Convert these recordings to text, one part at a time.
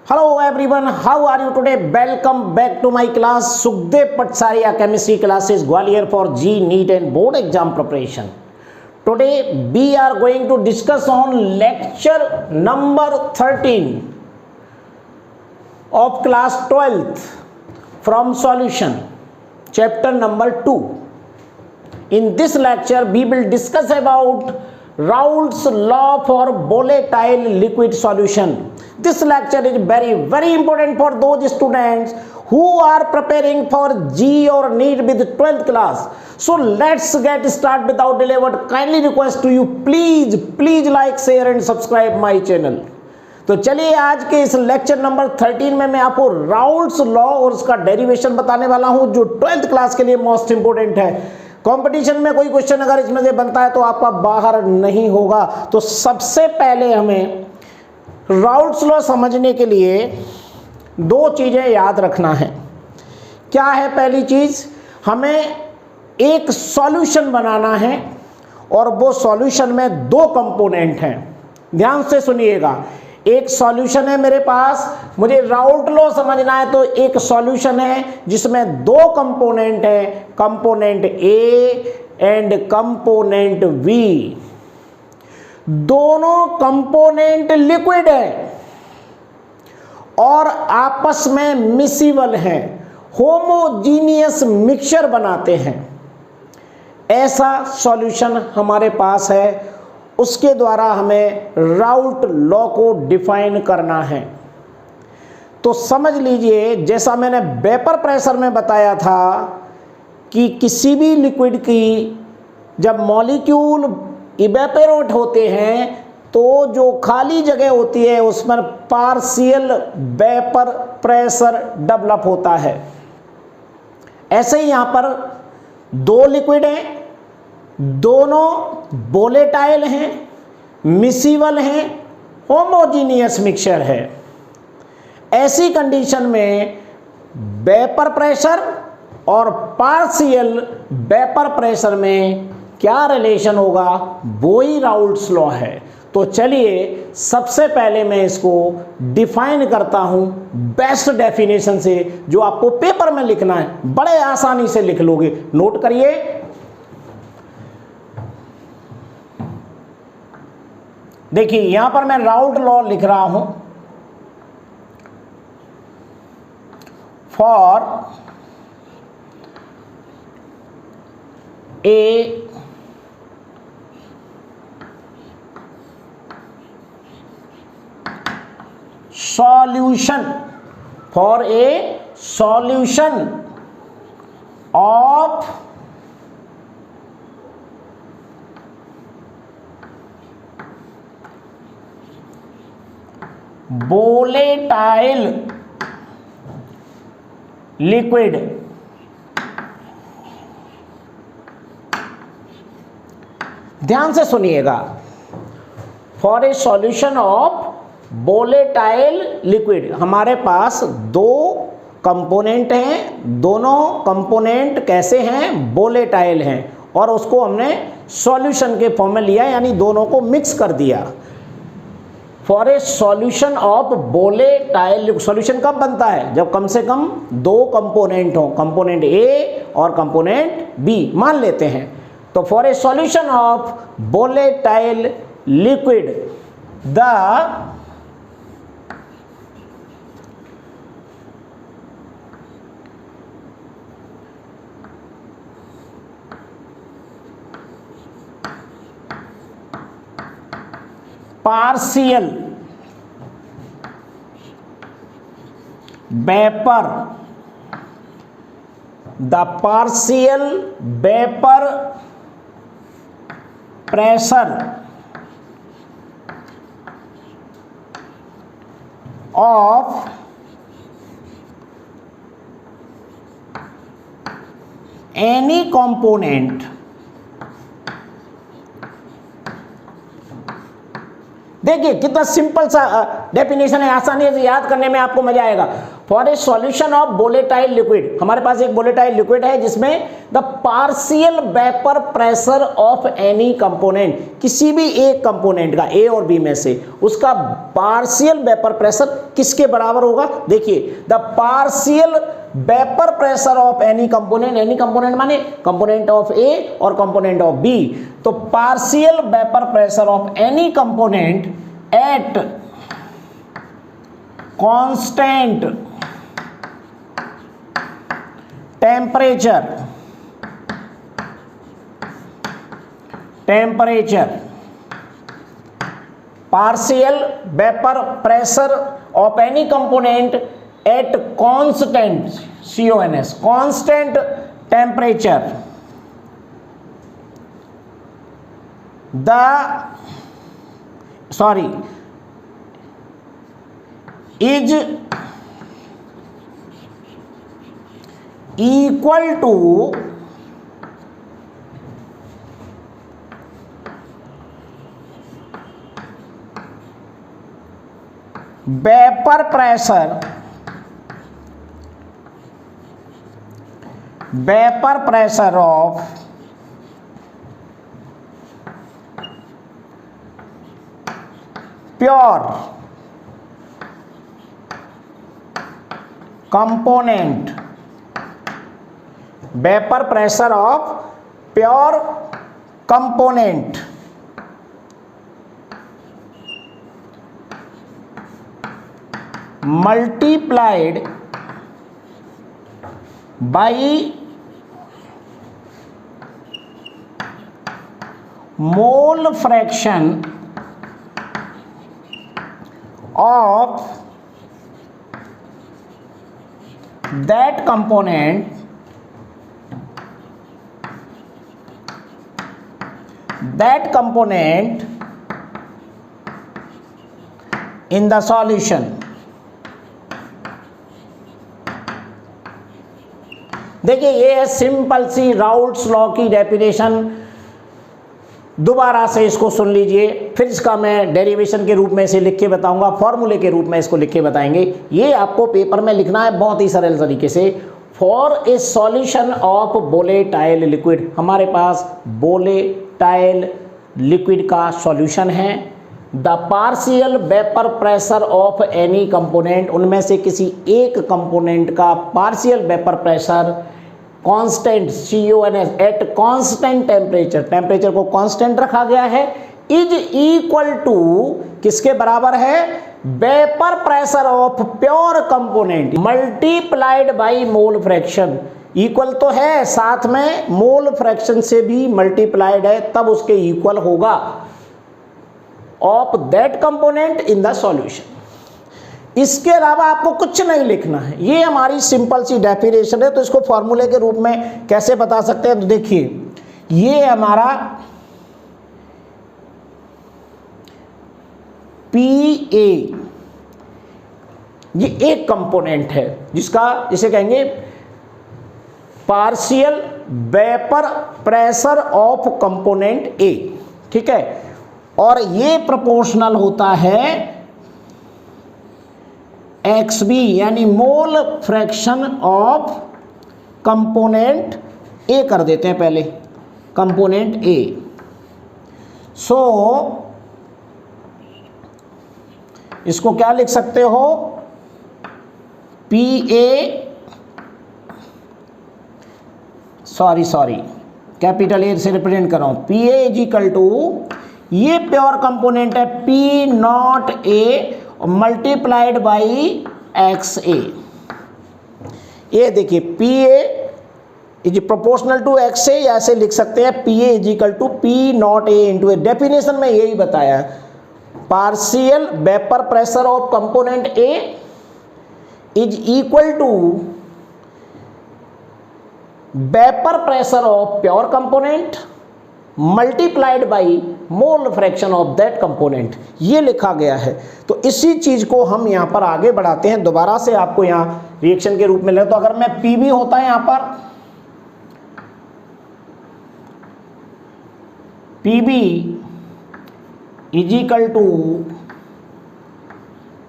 Hello everyone, how are you today? Welcome back to my class Sukhdev Patsaria chemistry classes Gwalior for G, NEET and board exam preparation. Today we are going to discuss on lecture number 13 of class 12th from solution chapter number 2. In this lecture we will discuss about Raoult's law for volatile liquid solution. This lecture is very important for those students who are preparing for G or NEET with 12th class. So let's get started without delay. But kindly request to you, please like, share and subscribe my channel. तो चलिए आज के इस lecture number 13 में मैं आपको Raoult's law और उसका डेरिवेशन बताने वाला हूं जो 12th क्लास के लिए मोस्ट इंपोर्टेंट है. कंपटीशन में कोई क्वेश्चन अगर इसमें से बनता है तो आपका बाहर नहीं होगा. तो सबसे पहले हमें राउल्ट्स लॉ समझने के लिए दो चीजें याद रखना है. क्या है पहली चीज? हमें एक सॉल्यूशन बनाना है और वो सॉल्यूशन में दो कंपोनेंट हैं. ध्यान से सुनिएगा. एक सॉल्यूशन है मेरे पास, मुझे राउल्ट लॉ समझना है तो एक सॉल्यूशन है जिसमें दो कंपोनेंट है, component A and component B. दोनों कंपोनेंट लिक्विड है और आपस में मिसिबल हैं, होमोजीनियस मिक्सचर बनाते हैं. ऐसा सॉल्यूशन हमारे पास है. उसके द्वारा हमें राउल्ट लॉ को डिफाइन करना है. तो समझ लीजिए, जैसा मैंने वेपर प्रेशर में बताया था कि किसी भी लिक्विड की जब मॉलिक्यूल इवेपोरेट होते हैं तो जो खाली जगह होती है उसमें पार्शियल वेपर प्रेशर डेवलप होता है. ऐसे ही यहां पर दो लिक्विड हैं, दोनों वोलेटाइल हैं, मिसिबल हैं, होमोजीनियस मिक्सचर है. ऐसी कंडीशन में वेपर प्रेशर और पार्शियल वेपर प्रेशर में क्या रिलेशन होगा, वो ही राउल्ट्स लॉ है. तो चलिए सबसे पहले मैं इसको डिफाइन करता हूं बेस्ट डेफिनेशन से, जो आपको पेपर में लिखना है. बड़े आसानी से लिख लोगे. नोट करिए. देखिए यहां पर मैं राउल्ट लॉ लिख रहा हूं. For a solution, for a solution of volatile liquid, ध्यान से सुनिएगा. For a solution of volatile liquid, हमारे पास दो कंपोनेंट हैं. दोनों कंपोनेंट कैसे हैं? वोलेटाइल हैं. और उसको हमने सॉल्यूशन के फॉर्म में लिया, यानी दोनों को मिक्स कर दिया. For a solution of volatile, solution कब बनता है? जब कम से कम दो कंपोनेंट हो, कंपोनेंट ए और कंपोनेंट बी मान लेते हैं. तो for a solution of volatile liquid the partial vapor, the partial vapor pressure of any component. देखिए कितना सिंपल सा डेफिनेशन है, आसानी से याद करने में आपको मजा आएगा। For a solution of volatile liquid, हमारे पास एक वोलेटाइल लिक्विड है जिसमें the partial vapour pressure of any component, किसी भी एक कंपोनेंट का ए और बी में से उसका पार्शियल वेपर प्रेशर किसके बराबर होगा। देखिए, the partial vapour pressure of any component माने कंपोनेंट ऑफ ए और कंपोनेंट ऑफ बी। तो partial vapour pressure of any component at constant temperature partial vapor pressure of any component at constant constant temperature, is equal to vapor pressure of pure component, vapor pressure of pure component multiplied by mole fraction of that component in the solution। देखिए, ये है simple सी Raoult's law की definition. दोबारा से इसको सुन लीजिए, फिर इसका मैं डेरिवेशन के रूप में इसे लिख के बताऊंगा, फॉर्मूले के रूप में इसको लिख के बताएंगे। ये आपको पेपर में लिखना है बहुत ही सरल तरीके से। For a solution of volatile liquid, हमारे पास वोलेटाइल लिक्विड का सॉल्यूशन है। The partial vapour pressure of any component, उनमें से किसी एक कंपोनेंट का partial vapour pressure constant CONS at constant temperature को कांस्टेंट रखा गया है, इज इक्वल टू किसके बराबर है, vapour pressure of pure component multiplied by mole fraction. Equal तो है, साथ में मोल फ्रैक्शन से भी मल्टीप्लाइड है, तब उसके इक्वल होगा of that component in the solution. इसके अलावा आपको कुछ नहीं लिखना है। ये हमारी सिंपल सी डेफिनेशन है। तो इसको फॉर्मूले के रूप में कैसे बता सकते हैं, तो देखिए, ये हमारा PA, ये एक कंपोनेंट है जिसे कहेंगे partial vapour pressure of component A, ठीक है। और ये प्रोपोर्शनल होता है XB, यानी मोल फ्रैक्शन ऑफ कंपोनेंट A कर देते हैं पहले, कंपोनेंट A। सो इसको क्या लिख सकते हो, PA, सॉरी कैपिटल A से रिप्रेजेंट कर रहा हूं, PA इज इक्वल टू, ये प्योर कंपोनेंट है P0A मल्टीप्लाइड बाई XA। ये देखिए, PA is proportional to XA, या ऐसे लिख सकते हैं PA is equal to P0A into A। Definition में यही बताया, partial vapour pressure of component A is equal to vapour pressure of pure component multiplied by mole fraction of that component, ये लिखा गया है। तो इसी चीज को हम यहां पर आगे बढ़ाते हैं। दोबारा से आपको यहां रिएक्शन के रूप में ले, तो अगर मैं PB होता है यहां पर, PB is equal to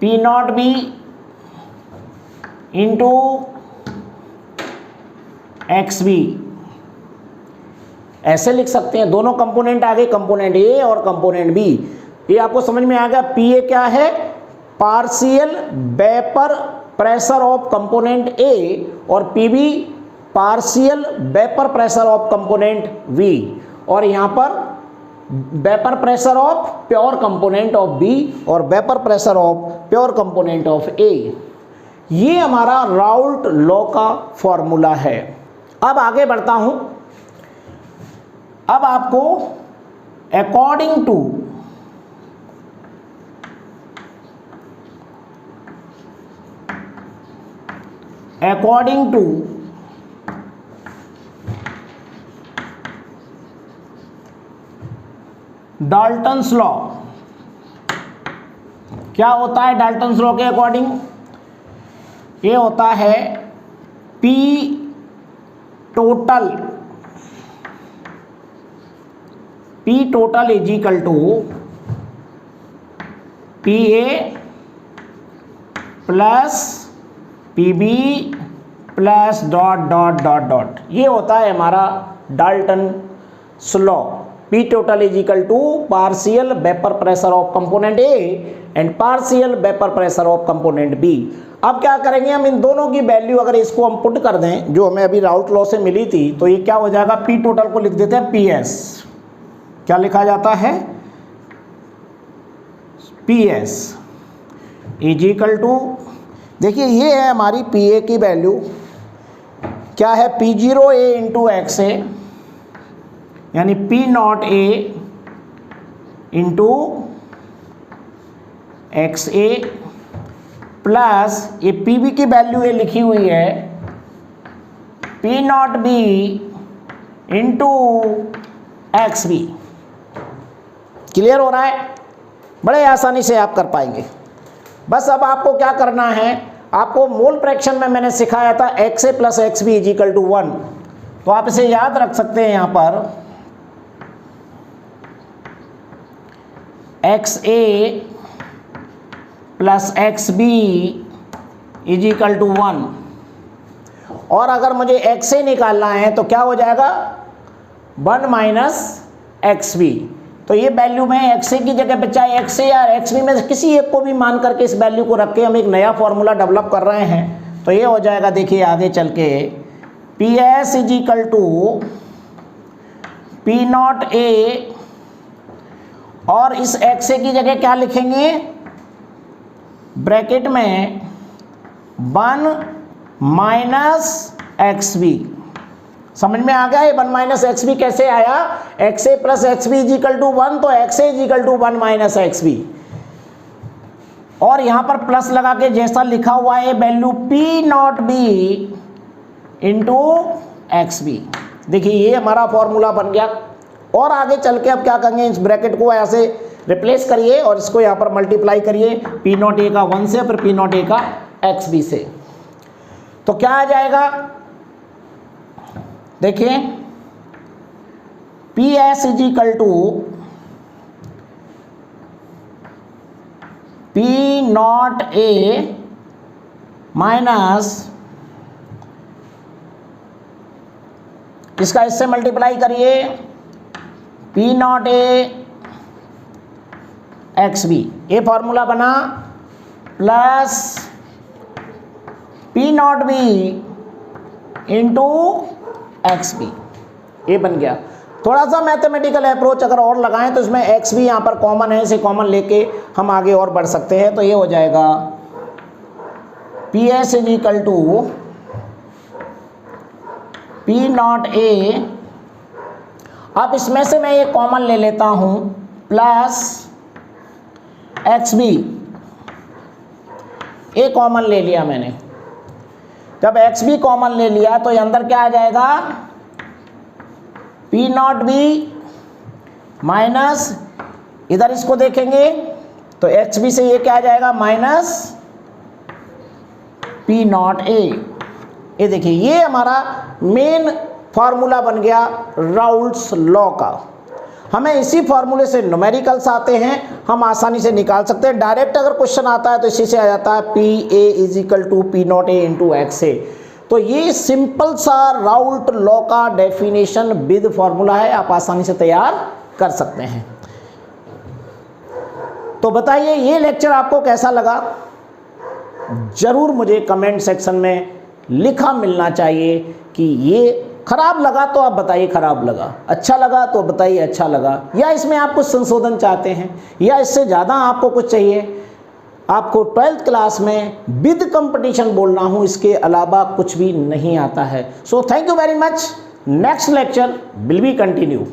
P naught B into X B, ऐसे लिख सकते हैं। दोनों कंपोनेंट आ गए, कंपोनेंट ए और कंपोनेंट बी। ये आपको समझ में आ गया। पी ए क्या है? Partial vapour pressure of component A, और P B partial vapour pressure of component B, और यहाँ पर vapour pressure of pure component of B और vapour pressure of pure component of A. ये हमारा राउल्ट लॉ का फॉर्मूला है। अब आगे बढ़ता हूं। अब आपको अकॉर्डिंग टू डाल्टन्स लॉ, क्या होता है डाल्टन्स लॉ के अकॉर्डिंग? ये होता है P total is equal to PA plus PB plus dot dot dot dot. ये होता है हमारा Dalton's law. P total is equal to partial vapor pressure of component A and partial vapor pressure of component B। अब क्या करेंगे हम, इन दोनों की वैल्यू अगर इसको हम पुट कर दें जो हमें अभी राउल्ट लॉ से मिली थी, तो ये क्या हो जाएगा? P total को लिख देते हैं PS। क्या लिखा जाता है? PS इज इक्वल टू, देखिए ये है हमारी PA की वैल्यू, क्या है? P0A इंटू एक्स ए, यानी P naught A into X A, plus ये PB की वैल्यू ये लिखी हुई है P naught B into X B. Clear हो रहा है? बड़े आसानी से आप कर पाएंगे। बस अब आपको क्या करना है, आपको मोल फ्रैक्शन में मैंने सिखाया था X A plus X B is equal to 1, तो आप इसे याद रख सकते हैं। यहाँ पर X A plus X B is equal to 1, और अगर मुझे एक्स ए निकालना है तो क्या हो जाएगा? 1 माइनस एक्स बी। तो ये वैल्यू में एक्स ए की जगह पे चाहे एक्स ए या एक्स बी में से किसी एक को भी मान करके इस वैल्यू को रख के हम एक नया फॉर्मूला डेवलप कर रहे हैं। तो ये हो जाएगा, देखिए आगे चल के P S is equal to P naught A, और इस एक्स ए की जगह क्या लिखेंगे? ब्रैकेट में 1 माइनस एक्स बी। समझ में आ गया? ये 1 माइनस एक्स बी कैसे आया? X A plus X B is equal to 1, तो X A is equal to 1 minus X B, और यहाँ पर प्लस लगा के जैसा लिखा हुआ है value P naught B into X B. देखिए ये हमारा फॉर्मूला बन गया। और आगे चल के अब क्या करेंगे, इस ब्रैकेट को ऐसे रिप्लेस करिए और इसको यहाँ पर मल्टीप्लाई करिए P नॉट ए का 1 से, फिर P नॉट ए का एक्स बी से, तो क्या आ जाएगा? देखिए P S is equal to P naught A minus, इसका इससे मल्टीप्लाई करिए P naught A X B, ये फॉर्मूला बना, plus P naught B into X B, ये बन गया। थोड़ा सा मैथमेटिकल अप्रोच अगर और लगाएं तो इसमें एक्स भी यहाँ पर कॉमन है, इसे कॉमन लेके हम आगे और बढ़ सकते हैं। तो ये हो जाएगा P S is equal to P naught A, अब इसमें से मैं ये कॉमन ले लेता हूँ, प्लस एक्स बी, ये कॉमन ले लिया मैंने। जब एक्स बी कॉमन ले लिया तो ये अंदर क्या आ जाएगा? पी नॉट बी माइनस, इधर इसको देखेंगे तो एक्स बी से ये क्या आ जाएगा? माइनस पी नॉट ए। ये देखिए ये हमारा मेन फॉर्मूला बन गया राउल्ट्स लॉ का। हमें इसी फॉर्मूले से न्यूमेरिकल्स आते हैं, हम आसानी से निकाल सकते हैं। डायरेक्ट अगर क्वेश्चन आता है तो इसी से आ जाता है PA = P0 A × XA। तो ये सिंपल सा राउल्ट लॉ का डेफिनेशन विद फॉर्मूला है, आप आसानी से तैयार कर सकते हैं। तो बताइए ये लेक्चर आपको कैसा लगा, जरूर मुझे कमेंट सेक्शन में लिखा मिलना चाहिए कि ये खराब लगा तो आप बताइए खराब लगा, अच्छा लगा तो बताइए अच्छा लगा, या इसमें आप कुछ संशोधन चाहते हैं, या इससे ज़्यादा आपको कुछ चाहिए। आपको 12th क्लास में विद कंपटीशन बोलना हूँ, इसके अलावा कुछ भी नहीं आता है। So thank you very much. Next lecture will be continue.